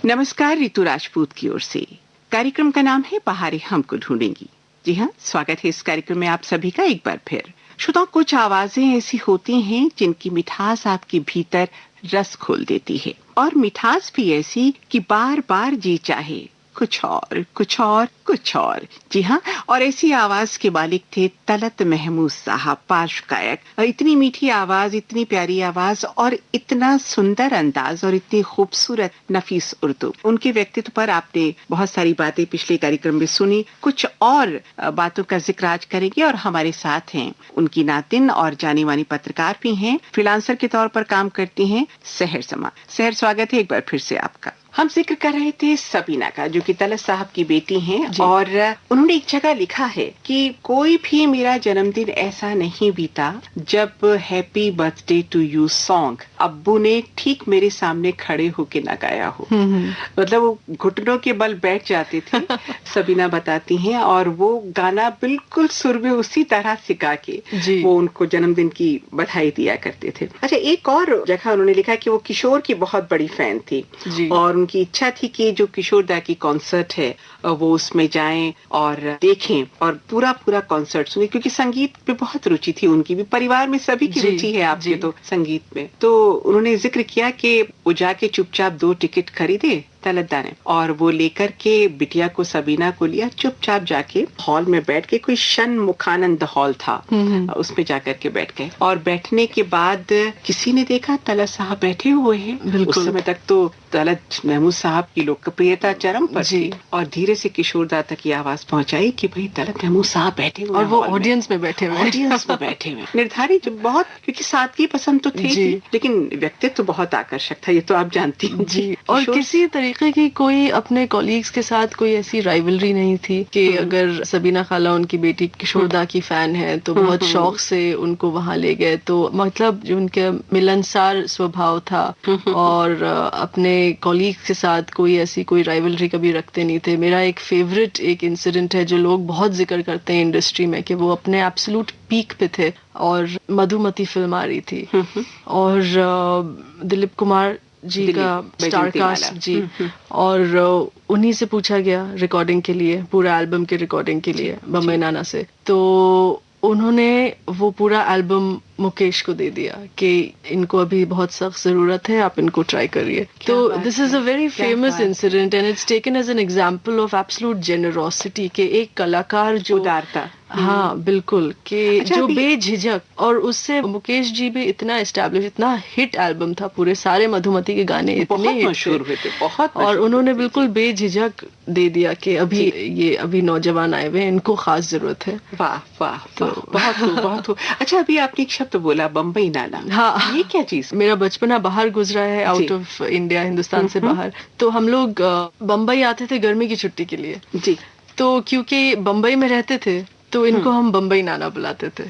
नमस्कार, रितु राजपूत की ओर से। कार्यक्रम का नाम है बहारें हमको ढूंढेंगी। जी हाँ, स्वागत है इस कार्यक्रम में आप सभी का एक बार फिर। श्रोताओं, कुछ आवाजें ऐसी होती हैं जिनकी मिठास आपके भीतर रस खोल देती है, और मिठास भी ऐसी कि बार बार जी चाहे कुछ और कुछ और कुछ और। जी हाँ, और ऐसी आवाज के मालिक थे तलत महमूद साहब, पार्श्व गायक। और इतनी मीठी आवाज, इतनी प्यारी आवाज, और इतना सुंदर अंदाज, और इतनी खूबसूरत नफीस उर्दू। उनके व्यक्तित्व पर आपने बहुत सारी बातें पिछले कार्यक्रम में सुनी। कुछ और बातों का जिक्र आज करेंगे, और हमारे साथ हैं उनकी नातिन और जानी मानी पत्रकार भी हैं, फ्रीलांसर के तौर पर काम करती हैं, सहर समा। सहर, स्वागत है एक बार फिर से आपका। हम जिक्र कर रहे थे सबीना का, जो कि तलत साहब की बेटी हैं, और उन्होंने एक जगह लिखा है कि कोई भी मेरा जन्मदिन ऐसा नहीं बीता जब happy birthday to you song अब्बू ने ठीक मेरे सामने खड़े होके ना गाया हो। मतलब वो घुटनों के बल बैठ जाते थे, सबीना बताती हैं, और वो गाना बिल्कुल सुर में उसी तरह से गा के वो उनको जन्मदिन की बधाई दिया करते थे। अच्छा, एक और जगह उन्होंने लिखा कि वो किशोर की बहुत बड़ी फैन थी, और उनकी इच्छा थी कि जो किशोर दा की कॉन्सर्ट है वो उसमें जाएं और देखें और पूरा पूरा कॉन्सर्ट सुने, क्योंकि संगीत पे बहुत रुचि थी उनकी भी। परिवार में सभी की रुचि है आपके तो संगीत में। तो उन्होंने जिक्र किया कि वो जाके चुपचाप 2 टिकट खरीदे तलतदा ने, और वो लेकर के बिटिया को, सबीना को लिया, चुपचाप जाके हॉल में बैठ के, कोई षणमुखानंद हॉल था, उसमें जाकर के बैठ गए। और बैठने के बाद किसी ने देखा तलत साहब बैठे हुए हैं। उस समय तक तो तलत महमूद साहब की लोकप्रियता चरम पर थी, और धीरे से किशोर दा तक की आवाज पहुंचाई कि भाई तलत महमूद साहब बैठे हुए, और वो ऑडियंस में बैठे हुए, निर्धारित बहुत, क्योंकि सादगी पसंद तो थी, लेकिन व्यक्तित्व तो बहुत आकर्षक था, ये तो आप जानती हैं। और किसी तरीके की कोई अपने कॉलीग्स के साथ कोई ऐसी राइवलरी नहीं थी कि अगर सबीना खाला उनकी बेटी किशोर दा की फैन है तो बहुत शौक से उनको वहां ले गए। तो मतलब जो उनके मिलनसार स्वभाव था, और अपने कॉलीग्स के साथ कोई ऐसी कोई राइवलरी कभी रखते नहीं थे। मेरा एक फेवरेट एक इंसिडेंट है जो लोग बहुत जिक्र करते हैं इंडस्ट्री में, कि वो अपने एब्सोल्यूट पीक पे थे और मधुमती फिल्म आ रही थी, और दिलीप कुमार जी का स्टार कास्ट जी, और उन्हीं से पूछा गया रिकॉर्डिंग के लिए, पूरा एल्बम के रिकॉर्डिंग के लिए बम्बई नाना से। तो उन्होंने वो पूरा एल्बम मुकेश को दे दिया कि इनको अभी बहुत सख्त जरूरत है, आप इनको ट्राई करिए। तो this is a very famous incident, and it's taken as an example of absolute generosity के एक कलाकार जो उदारता, हाँ बिल्कुल, कि जो बेझिझक, और उससे मुकेश जी भी इतना एस्टैब्लिश, इतना हिट एल्बम था, पूरे सारे मधुमती के गाने इतने मशहूर हुए थे, बहुत, और उन्होंने बिल्कुल बेझिझक दे दिया कि अभी ये अभी नौजवान आए हुए, इनको खास जरूरत है। वाह वाह, तो बहुत। अच्छा, अभी आपने एक शब्द बोला, बम्बई नाना। हाँ, ये क्या चीज? मेरा बचपना बाहर गुजरा है, आउट ऑफ इंडिया, हिंदुस्तान से बाहर। तो हम लोग बम्बई आते थे गर्मी की छुट्टी के लिए जी। तो क्योंकि बम्बई में रहते थे तो इनको हम बम्बई नाना बुलाते थे।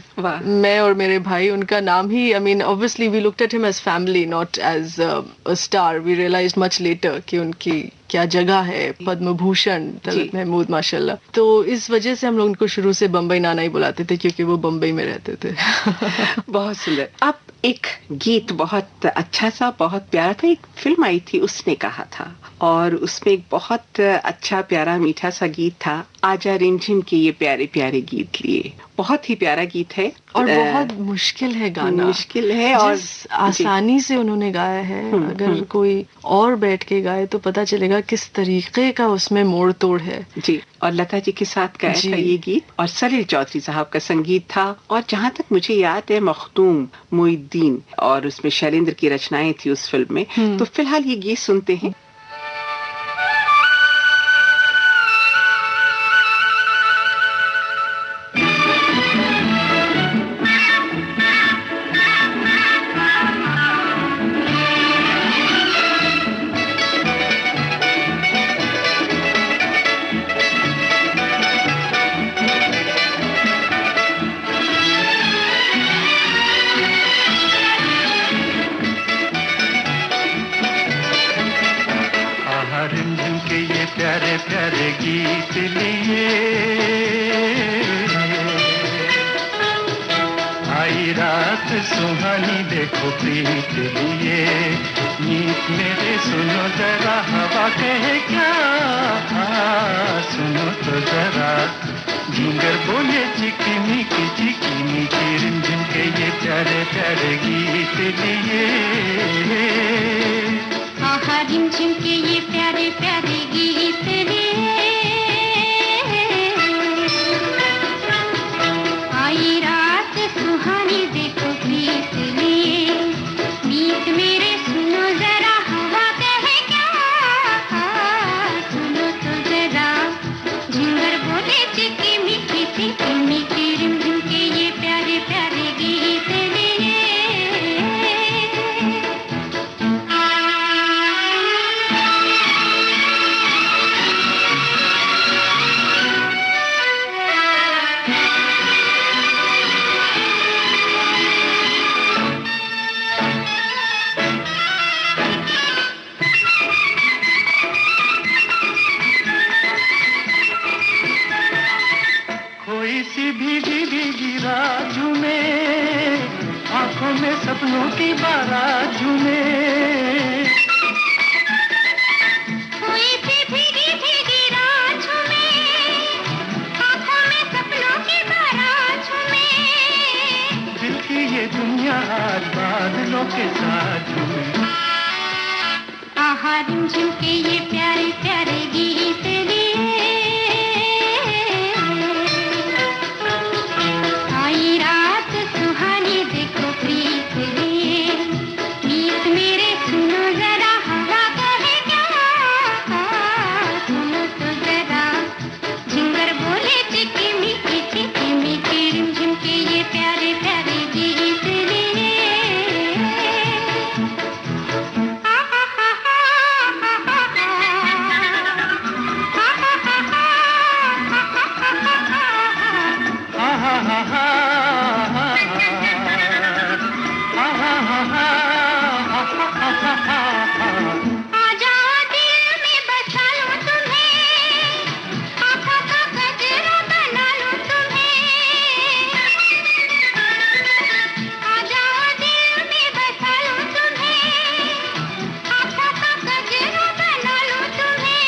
मैं और मेरे भाई, उनका नाम ही, I mean obviously we looked at him as family, not as a star. We realised much later कि उनकी क्या जगह है, पद्म भूषण तलत महमूद माशाल्लाह। तो इस वजह से हम लोग उनको शुरू से बम्बई नाना ही बुलाते थे, क्योंकि वो बम्बई में रहते थे। बहुत सुंदर। अब एक गीत बहुत अच्छा सा, बहुत प्यारा था, एक फिल्म आई थी, उसने कहा था, और उसमें एक बहुत अच्छा प्यारा मीठा सा गीत था, आजा रिमझिम के ये प्यारे प्यारे गीत लिए। बहुत ही प्यारा गीत है, और बहुत मुश्किल है गाना, मुश्किल है, और आसानी से उन्होंने गाया है। अगर कोई और बैठ के गाए तो पता चलेगा किस तरीके का उसमें मोड़ तोड़ है। जी, और लता जी के साथ गाया था ये गीत, और सलील चौधरी साहब का संगीत था, और जहाँ तक मुझे याद है मखदूम मोइनुद्दीन, और उसमें शैलेंद्र की रचनाएं थी उस फिल्म में। तो फिलहाल ये गीत सुनते हैं। प्यारे प्यारे गीत लिए आई रात सुहानी देखो प्रीत लिए, मीत मेरे सुनो जरा हवा कहे क्या, सुनो तो जरा झिंगर बोले चिकी मीठी रिमझिम के ये प्यारे प्यारे गीत लिए। आहा रिमझिम के ये प्यारे प्यारे गीत लिए, आई रात सुहानी देखो प्रीत लिए, मीत मेरे सुनो जरा हवा कहे क्या, सुनो तो जरा झिंगर बोले चिकी मीठी रिमझिम के ये प्यारे प्यारे गीत लिए। कोई सी भीगी भीगी रात झूमे, आंखों में सपनों की बारात झूमे। कोई सी भीगी भीगी रात झूमे, आंखों में सपनों की बारात झूमे। दिल की ये दुनिया आज बादलों के साथ झूमे। आहा रिमझिम के ये प्यारे प्यारे गीत लिए, आई रात सुहानी देखो प्रीत लिए, मीत मेरे सुनो जरा हवा कहे क्या, सुनो तो जरा झिंगर बोले चिकी मीठी रिमझिम के ये प्यारे प्यारे गीत लिए। आ जाओ दिल में बसा लूं तुम्हें, आँखों का गजरा बना लूं तुम्हें। आ जाओ दिल में बसा लूं तुम्हें, आँखों का गजरा बना लूं तुम्हें।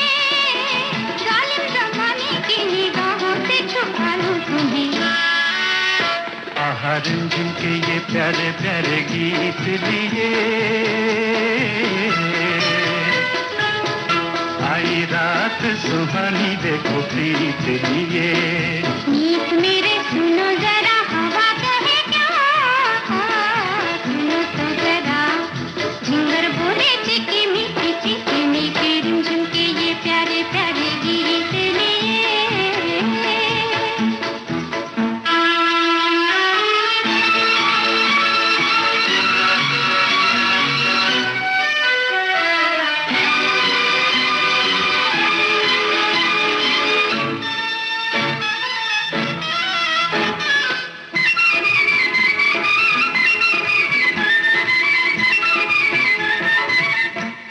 जालिम ज़माने की निगाहों से छुपा लूं तुम्हें। आहा रिमझिम के ये प्यारे प्यारे गीत लिए, आई रात सुहानी देखो प्रीत लिए। मीत मेरे सुनो जरा हवा कहे क्या, सुनो तो जरा झिंगर बोले चिकी मीठी रिमझिम के ये प्यारे प्यारे गीत लिए।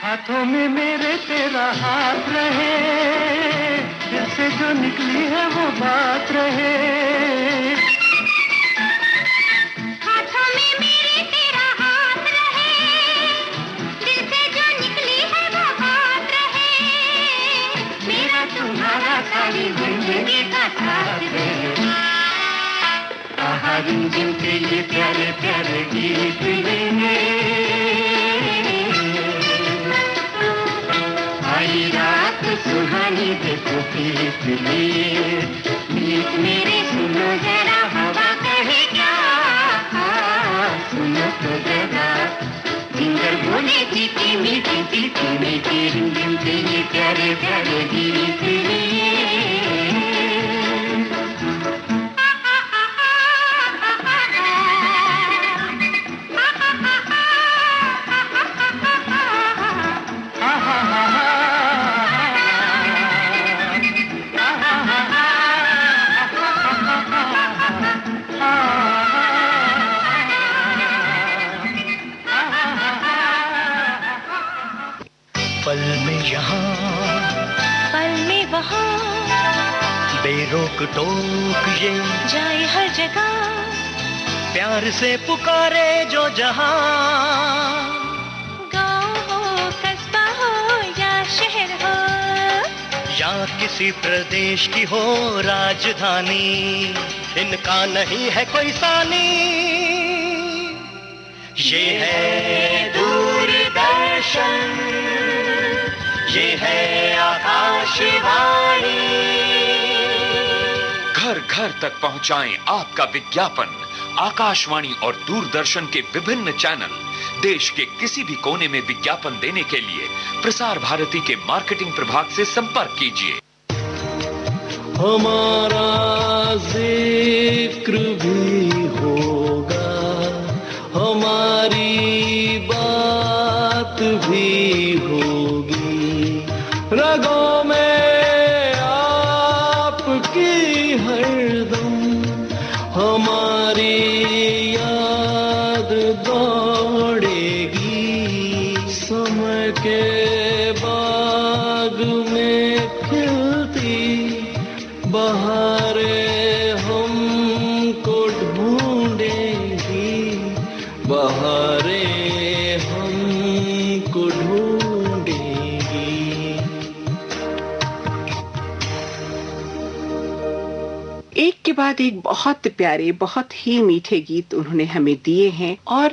हाथों में मेरे तेरा हाथ रहे, दिल से जो निकली है वो बात रहे। हाथों में मेरे तेरा हाथ रहे, दिल से जो निकली है वो बात रहे। मेरा तुम्हारा सारी जिंदगी का साथ रहे। आहा रिमझिम के ये प्यारे प्यारे गीत लिए, आई रात सुहानी देखो प्रीत लिए। मीत मेरे सुनो जरा हवा कहे क्या, सुनो तो जरा झिंगर बोले चिकी मीठी रिमझिम के ये प्यारे प्यारे गीत लिए। पल में यहाँ पल में वहाँ बेरोक टोक ये जाए हर जगह, प्यार से पुकारे जो जहां, गाँव हो कस्बा हो या शहर हो, या किसी प्रदेश की हो राजधानी, इनका नहीं है कोई सानी। ये है दूरदर्शन, ये है आकाशवाणी। घर घर तक पहुंचाएं आपका विज्ञापन। आकाशवाणी और दूरदर्शन के विभिन्न चैनल। देश के किसी भी कोने में विज्ञापन देने के लिए प्रसार भारती के मार्केटिंग प्रभाग से संपर्क कीजिए। हमारा जिक्र भी होगा, हमारी बात भी होगी, रगों में आपकी हरदम हमारी याद दौड़ेगी। समय के बाग में खिलती बहारें हमको ढूंढेगी, बहारें हमको ढूंढेगी। एक के बाद एक बहुत प्यारे, बहुत ही मीठे गीत उन्होंने हमें दिए हैं। और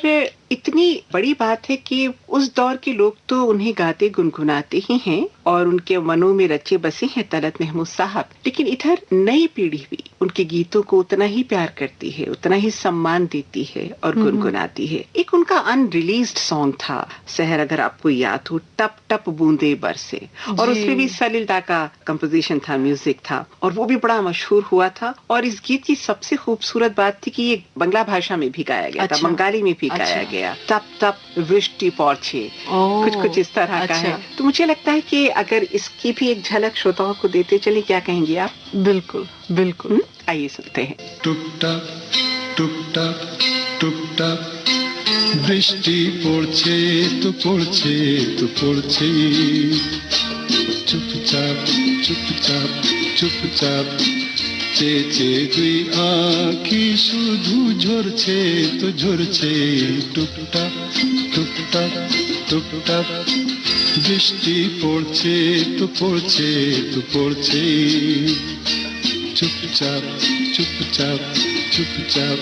इतनी बड़ी बात है कि उस दौर के लोग तो उन्हें गाते गुनगुनाते ही हैं और उनके मनों में रचे बसे हैं तलत महमूद साहब। लेकिन इधर नई पीढ़ी भी उनके गीतों को उतना ही प्यार करती है, उतना ही सम्मान देती है और गुनगुनाती है। एक उनका अनरिलीज्ड सॉन्ग था सहर, अगर आपको याद हो, टप टप बूंदे बरसे, और उसमें भी सलील दा का कंपोजिशन था, म्यूजिक था, और वो भी बड़ा मशहूर हुआ था। और इस गीत की सबसे खूबसूरत बात थी कि ये बंगला भाषा में भी गाया गया था, बंगाली में भी गाया गया। तप तप वृष्टि पौछे, कुछ कुछ इस तरह का है। तो मुझे लगता है कि अगर इसकी भी एक झलक श्रोताओं को देते चले, क्या कहेंगे आप? बिल्कुल बिल्कुल। आइए सुनते हैं। टुक टाक टुक टाक टुक टाक বৃষ্টি পড়ছে তো পড়ছে তো পড়ছে, চুপচাপ চুপচাপ চুপচাপ চেয়ে চেয়ে দুই আঁখি শুধু ঝরছে তো ঝরছে, টুকটাক টুকটাক টুকটাক বৃষ্টি পড়ছে তো পড়ছে তো পড়ছে, চুপচাপ চুপচাপ চুপচাপ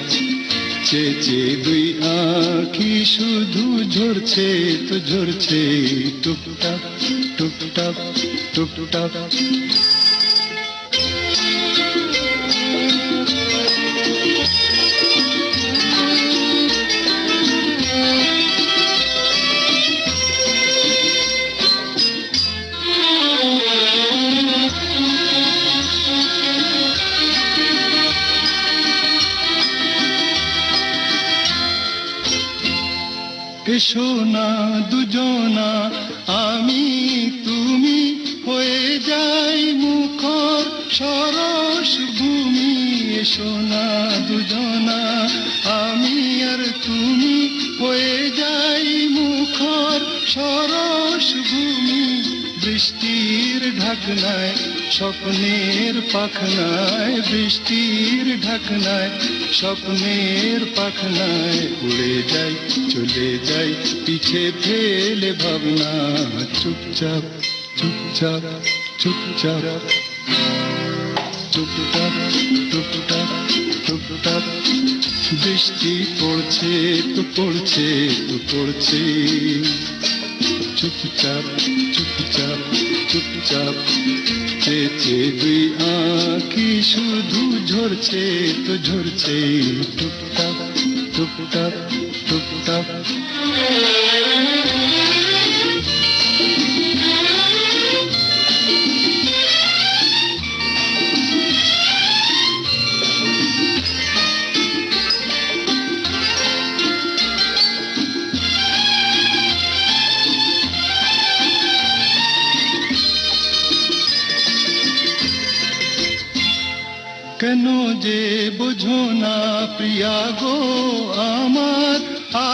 চেয়ে চেয়ে দুই আঁখি শুধু ঝরছে তো ঝরছে, টুকটাক টুকটাক টুকটাক। এসো না দুজনা আমি তুমি হয়ে যাই মুখর সরস ভূমি, এসো না দুজনা আমি আর তুমি হয়ে যাই মুখর সরস ভূমি, বৃষ্টির ঢাকনায় স্বপ্নের পাখনায়, বৃষ্টির ঢাকনায় স্বপ্নের পাখনায় উড়ে যাই চলে যাই পিছে ফেলে ভাবনা, চুপচাপ চুপচাপ চুপচাপ টুকটাক টুকটাক টুকটাক বৃষ্টি পড়ছে তো পড়ছে তো পড়ছে, চুপচাপ চুপচাপ চুপচাপ চেয়ে চেয়ে দুই আঁখি শুধু ঝরছে তো ঝরছে, টুকটাক টুকটাক টুকটাক। কেন যে বোঝো না প্রিয়া গো আমার,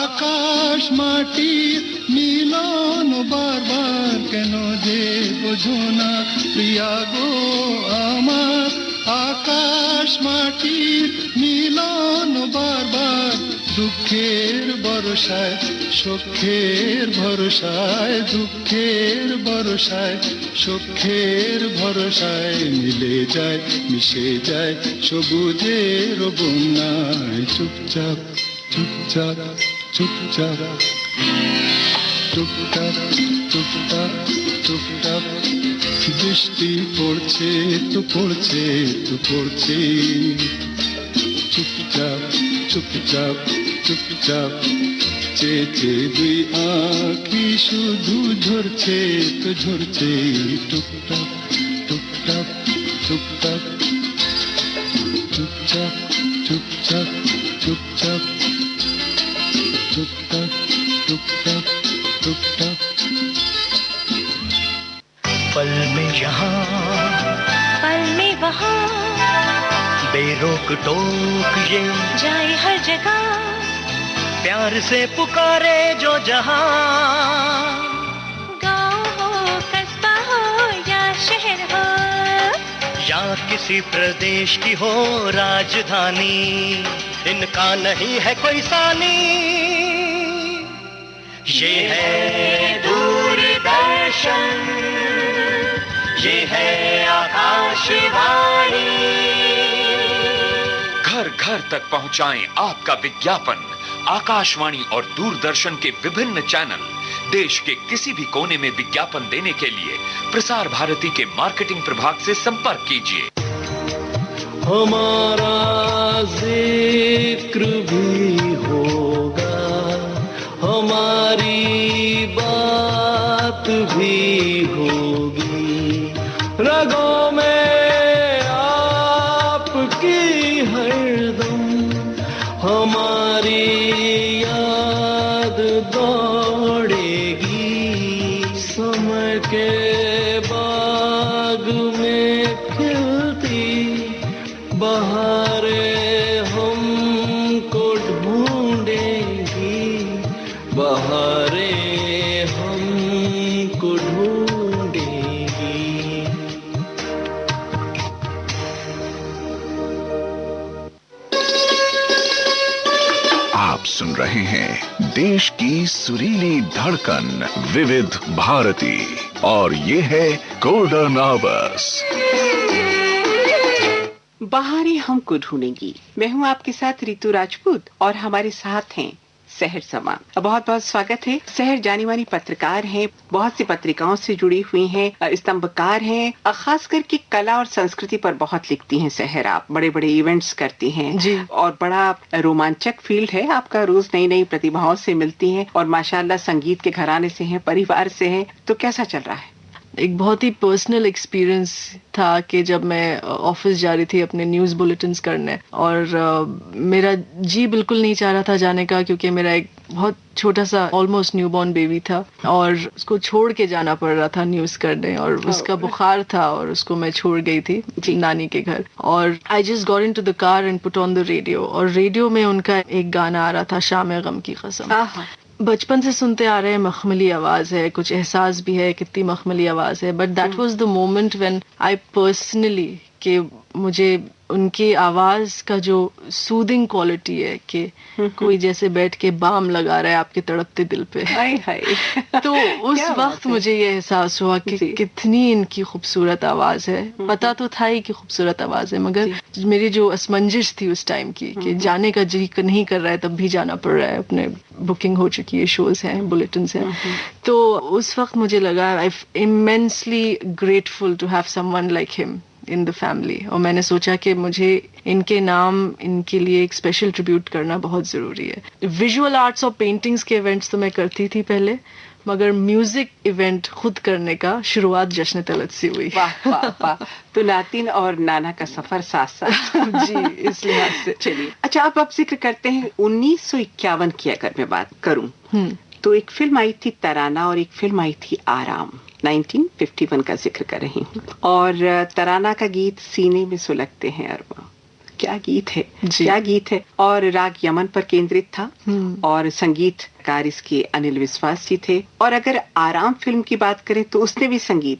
আকাশ মাটির মিলন বারবার, কেন যে বোঝো না প্রিয়া গো আমার, আকাশ মাটির মিলন বারবার, দুঃখের বর্ষায় সখ্যের ভরসায়, দুঃখের বর্ষায় সখ্যের ভরসায় মিলে যায় মিশে যায় সবুজের বন্যায়। চুপচাপ চুপচাপ চুপচাপ টুকটাক টুকটাক টুকটাক, বৃষ্টি পড়ছে তো পড়ছে তো পড়ছে। চুপচাপ চুপচাপ চুপচাপ চেয়ে চেয়ে দুই আঁখি শুধু ঝরছে তো ঝরছে। টুকটাক টুকটাক টুকটাক চুপচাপ চুপচাপ চুপচাপ টুকটাক टुकटक टुकटक। पल में यहाँ पल में वहाँ, बेरोक टोक ये जाए हर जगह, प्यार से पुकारे जो जहाँ। गाँव हो कस्बा हो या शहर हो, या किसी प्रदेश की हो राजधानी, इनका नहीं है कोई सानी। ये है दूरदर्शन, ये है आकाशवाणी। घर घर तक पहुंचाएं आपका विज्ञापन। आकाशवाणी और दूरदर्शन के विभिन्न चैनल देश के किसी भी कोने में विज्ञापन देने के लिए प्रसार भारती के मार्केटिंग प्रभाग से संपर्क कीजिए। हमारा जिक्र भी होगा, हमारी बात भी होगी, रगों में आपकी हरदम हमारी याद दौड़ेगी। समय के बाग में खिलती बहारें हमको ढूंढेगी, बहारें हमको ढूंढेगी। आप सुन रहे हैं देश की सुरीली धड़कन विविध भारती और ये है गोल्डन आवर्स। बहारें हमको ढूंढेंगी। मैं हूं आपके साथ रितु राजपूत और हमारे साथ हैं सहर समा। बहुत बहुत स्वागत है। सहर जानी मानी पत्रकार हैं, बहुत सी पत्रिकाओं से जुड़ी हुई हैं, स्तंभकार हैं, खास करके कला और संस्कृति पर बहुत लिखती हैं सहर। आप बड़े बड़े इवेंट्स करती हैं जी। और बड़ा रोमांचक फील्ड है आपका। रोज नई नई प्रतिभाओं से मिलती हैं और माशाल्लाह संगीत के घराने से हैं, परिवार से हैं। तो कैसा चल रहा है? एक बहुत ही पर्सनल एक्सपीरियंस था कि जब मैं ऑफिस जा रही थी अपने न्यूज़ बुलेटिन्स करने, और मेरा जी बिल्कुल नहीं चाह रहा था जाने का, क्योंकि मेरा एक बहुत छोटा सा ऑलमोस्ट न्यूबॉर्न बेबी था और उसको छोड़ के जाना पड़ रहा था न्यूज़ करने, और उसका बुखार था और उसको मैं छोड़ गई थी नानी के घर। और I just got into the car and put on the radio, और रेडियो में उनका एक गाना आ रहा था, शाम गम की कसम। बचपन से सुनते आ रहे हैं, मखमली आवाज है, कुछ एहसास भी है, कितनी मखमली आवाज है, but that was the moment when I personally कि मुझे उनकी आवाज का जो सूदिंग क्वालिटी है कि कोई जैसे बैठ के बाम लगा रहा है आपके तड़पते दिल पे। हाय हाय। तो उस वक्त मुझे ये एहसास हुआ कि कितनी इनकी खूबसूरत आवाज है। पता तो था ही कि खूबसूरत आवाज है, मगर मेरी जो असमंजस थी उस टाइम की कि जाने का जी नहीं कर रहा है, तब भी जाना पड़ रहा है, अपने बुकिंग हो चुकी है, शोज हैं, बुलेटिन्स हैं। तो उस वक्त मुझे लगा I am immensely grateful to have someone like him in the family, और मैंने सोचा कि मुझे इनके नाम, इनके लिए एक स्पेशल ट्रिब्यूट करना बहुत ज़रूरी है। विजुअल आर्ट्स और पेंटिंग्स के इवेंट्स तो मैं करती थी पहले, मगर म्यूजिक इवेंट खुद करने का शुरुआत जश्न तलत से हुई। वाह वाह वाह। तो नातिन और नाना का सफर साथ साथ। जी, इस लिहाज से। चलिए, अच्छा आप जिक्र करते हैं 1951 की, अगर मैं बात करूं तो एक फिल्म आई थी तराना और एक फिल्म आई थी आराम। 1951 का जिक्र कर रही हूँ, और तराना का गीत सीने में सुलगते हैं अरवा। क्या गीत है, क्या गीत है। और राग यमन पर केंद्रित था और संगीतकार इसके अनिल विश्वास जी थे। और अगर आराम फिल्म की बात करें तो उसने भी संगीत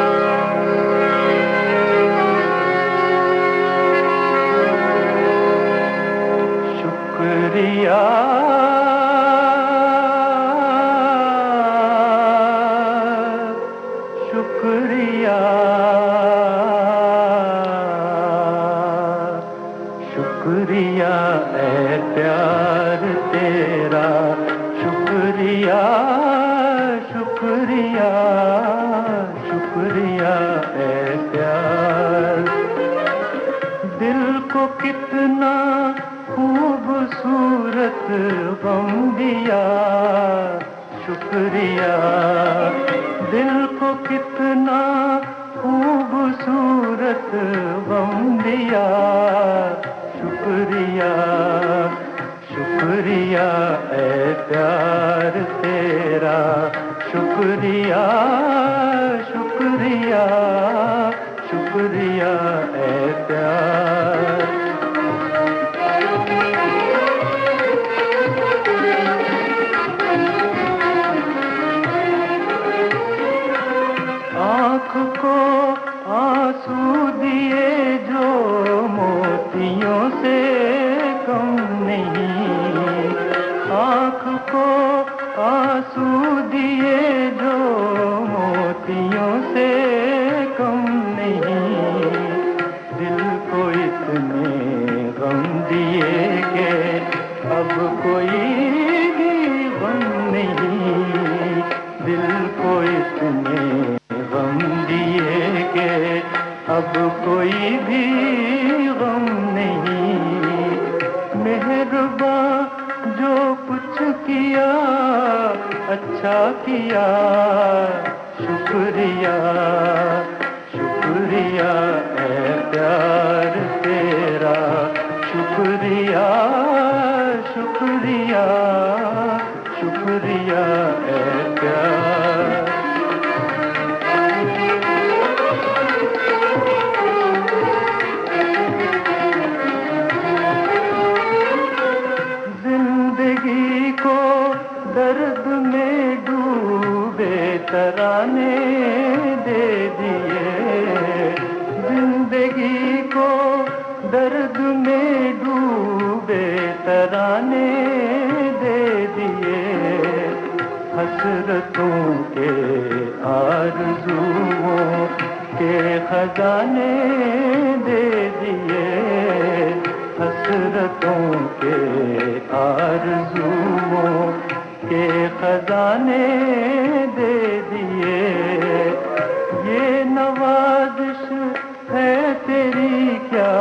शुक्रिया ए प्यार, दिल को कितना खूबसूरत गम दिया, शुक्रिया, दिल को कितना खूबसूरत गम दिया, शुक्रिया, शुक्रिया ए प्यार तेरा, शुक्रिया, शुक्रिया, शुक्रिया ए प्यार। आँख को आंसू दिए जो मोतियों से कम नहीं, आँख को आंसू दिए जो मोतियों से कम नहीं, दिल को इतने गम दिए कि अब कोई भी गम नहीं, दिल को इतने गम दिए कि अब कोई भी गम नहीं, मेहरबान जो कुछ किया अच्छा किया, शुक्रिया, शुक्रिया ए प्यार तेरा, शुक्रिया, शुक्रिया, शुक्रिया ए प्यार। जिंदगी को दर्द में डूबे तराने दे दिए, जिंदगी को दर्द में डूबे तराने दे दिए, हसरतों के आरज़ुओं के खजाने दे दिए, हसरतों के आरज़ुओं के खजाने दे दिए, ये नवाज़िश है तेरी क्या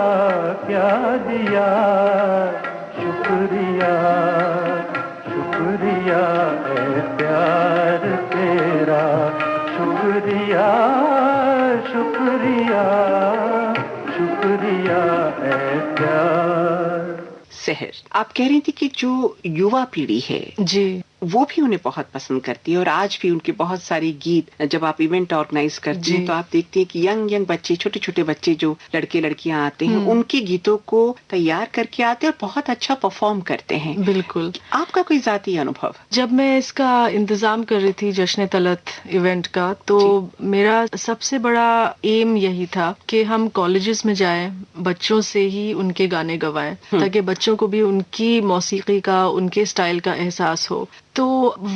क्या दिया, शुक्रिया, शुक्रिया ए प्यार तेरा, शुक्रिया, शुक्रिया, शुक्रिया ए प्यार। सहर, आप कह रही थी कि जो युवा पीढ़ी है जी वो भी उन्हें बहुत पसंद करती है और आज भी उनके बहुत सारे गीत जब आप इवेंट ऑर्गेनाइज करती हैं तो आप देखती हैं कि यंग बच्चे, छोटे छोटे बच्चे जो लड़के लड़कियां आते हैं उनके गीतों को तैयार करके आते हैं और बहुत अच्छा परफॉर्म करते हैं। बिल्कुल। आपका कोई जाती अनुभव? जब मैं इसका इंतजाम कर रही थी जश्न तलत इवेंट का, तो मेरा सबसे बड़ा एम यही था कि हम कॉलेजेस में जाएं, बच्चों से ही उनके गाने गवाएं ताकि बच्चों को भी उनकी मौसीकी का, उनके स्टाइल का एहसास हो। तो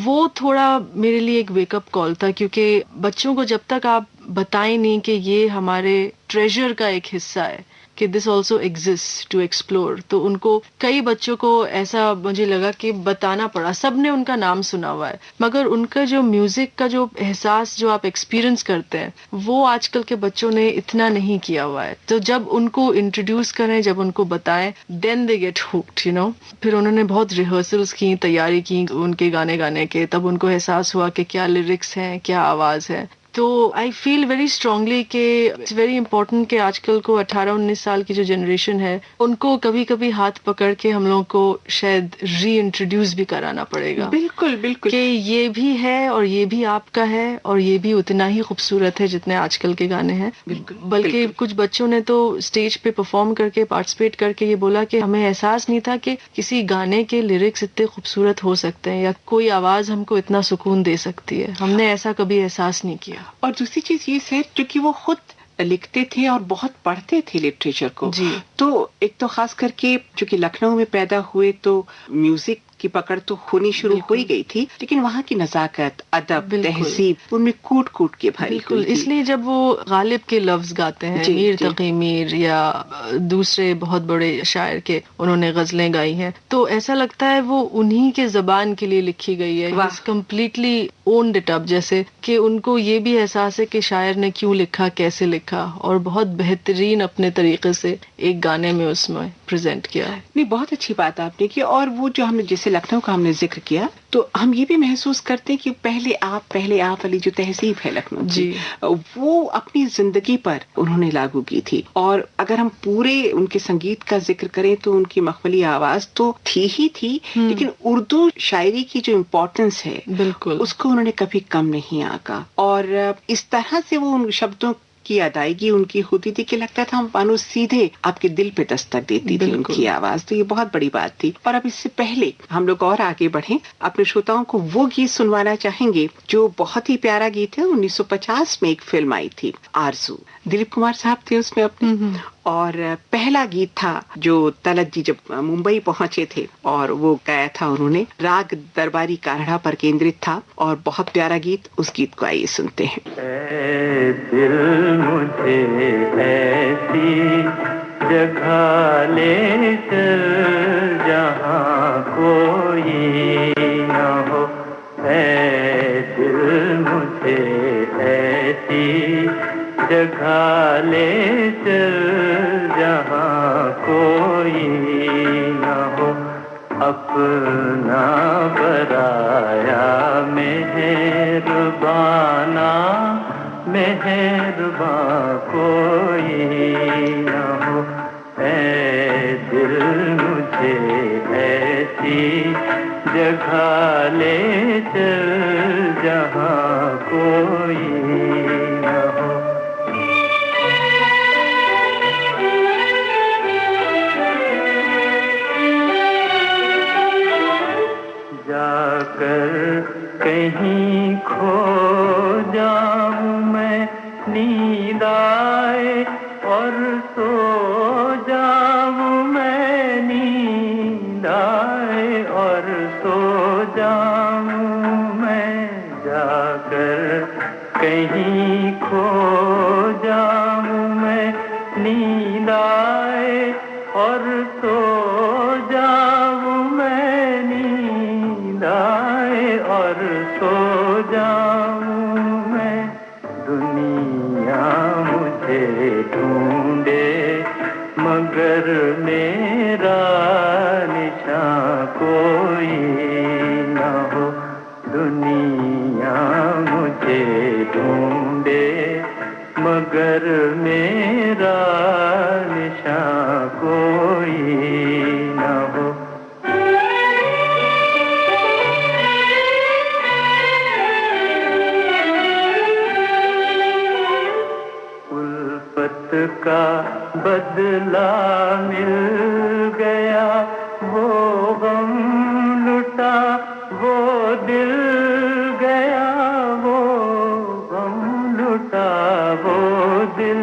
वो थोड़ा मेरे लिए एक वेकअप कॉल था, क्योंकि बच्चों को जब तक आप बताएं नहीं कि ये हमारे ट्रेजर का एक हिस्सा है, कि this also exist to explore, तो उनको, कई बच्चों को ऐसा मुझे लगा कि बताना पड़ा। सबने उनका नाम सुना हुआ है मगर उनका जो म्यूजिक का जो एहसास जो आप एक्सपीरियंस करते हैं वो आजकल के बच्चों ने इतना नहीं किया हुआ है। तो जब उनको इंट्रोड्यूस करें, जब उनको बताएं, then they get hooked, you know. फिर उन्होंने बहुत रिहर्सल्स की, तैयारी की उनके गाने गाने के, तब उनको एहसास हुआ कि क्या लिरिक्स हैं, क्या आवाज है। तो आई फील वेरी स्ट्रांगली कि इट्स वेरी इंपॉर्टेंट कि आजकल को 18-19 साल की जो जनरेशन है उनको कभी कभी हाथ पकड़ के हम लोगों को शायद री इंट्रोड्यूस भी कराना पड़ेगा। बिल्कुल बिल्कुल, कि ये भी है और ये भी आपका है और ये भी उतना ही खूबसूरत है जितने आजकल के गाने हैं। बल्कि कुछ बच्चों ने तो स्टेज पे परफॉर्म करके, पार्टिसिपेट करके ये बोला कि हमें एहसास नहीं था कि किसी गाने के लिरिक्स इतने खूबसूरत हो सकते हैं या कोई आवाज हमको इतना सुकून दे सकती है। हमने ऐसा कभी एहसास नहीं किया। और दूसरी चीज ये है क्योंकि वो खुद लिखते थे और बहुत पढ़ते थे लिटरेचर को जी। तो एक तो खास करके चूंकि लखनऊ में पैदा हुए तो म्यूजिक की पकड़ तो होनी शुरू हो ही गई थी, लेकिन वहाँ की नजाकत, अदब, तहजीब उनमें कूट कूट के भरी हुई थी। इसलिए जब वो गालिब के लफ्ज गाते हैं, मीर तकी मीर या दूसरे बहुत बड़े शायर के उन्होंने गजलें गाई हैं, तो ऐसा लगता है वो उन्हीं के जबान के लिए लिखी गई है। कम्प्लीटली ओन्ड इट अप, जैसे कि उनको ये भी एहसास है कि शायर ने क्यों लिखा, कैसे लिखा, और बहुत बेहतरीन अपने तरीके से एक गाने में उसमें प्रेजेंट किया है। नहीं, बहुत अच्छी बात आपने की। और वो जो हमने जैसे लखनऊ का हमने जिक्र किया, तो हम ये भी महसूस करते हैं कि पहले आप वाली जो तहजीब है लखनऊ की, वो अपनी जिंदगी पर उन्होंने लागू की थी। और अगर हम पूरे उनके संगीत का जिक्र करें तो उनकी मखमली आवाज तो थी ही थी, लेकिन उर्दू शायरी की जो इम्पोर्टेंस है बिल्कुल उसको उन्होंने कभी कम नहीं आंका। और इस तरह से वो उन शब्दों की अदायगी उनकी होती थी कि लगता था हम मानो सीधे आपके दिल पे दस्तक देती थी उनकी आवाज। तो ये बहुत बड़ी बात थी। और अब इससे पहले हम लोग और आगे बढ़ें, अपने श्रोताओं को वो गीत सुनवाना चाहेंगे जो बहुत ही प्यारा गीत है। 1950 में एक फिल्म आई थी आरज़ू, दिलीप कुमार साहब थे उसमें अपने, और पहला गीत था जो तलत जी जब मुंबई पहुंचे थे और वो गाया था उन्होंने, राग दरबारी काढ़ा पर केंद्रित था और बहुत प्यारा गीत। उस गीत को आइए सुनते हैं। ऐ दिल मुझे ऐसी जगह ले चल जहाँ कोई न हो, ऐ दिल मुझे ऐसी जगह ले चल जहाँ कोई न हो, अपना बराया मेहरबाना मेहरबान कोई न हो, ऐ दिल मुझे ऐसी जगह ले चल जहाँ कोई न हो। जाकर कहीं खो जाऊं मैं नींद आए और सो जाऊं मैं, नींद आए और सो जाऊं मैं, जाकर कहीं खो जाऊं मैं नींद आए और सो जाऊं मैं, नींद आए और सो जाऊं मैं, दुनिया मुझे ढूंढे मगर मेरा निशान कोई न हो, दुनिया मुझे ढूंढे मगर मेरा निशान कोई न हो। उल्फत का बदला मिल गया, वो गम लुटा वो दिल गया, वो गम लुटा वो दिल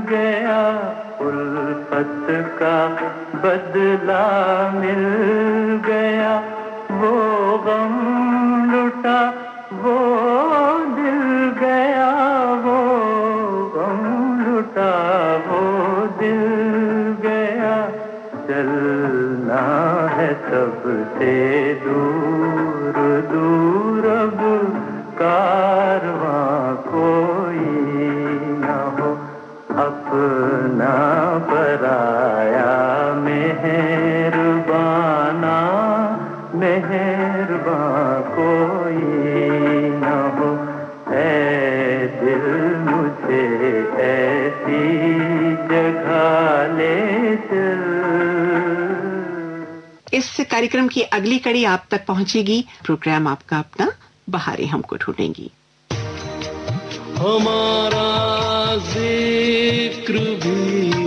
गया, उल्फत का बदला मिल गया, वो गम लुटा वो दिल गया, वो गम लुटा वो दिल गया, चलना है सबसे दूर दूर अब कारवां कोई न हो, अपना पराया मेहरबाना मेहरबान कोई न हो, ऐ दिल मुझे ऐसी जगह ले चल। इस कार्यक्रम की अगली कड़ी आप तक पहुंचेगी। प्रोग्राम आपका अपना बहारें हमको ढूंढेंगी। हमारा जिक्र भी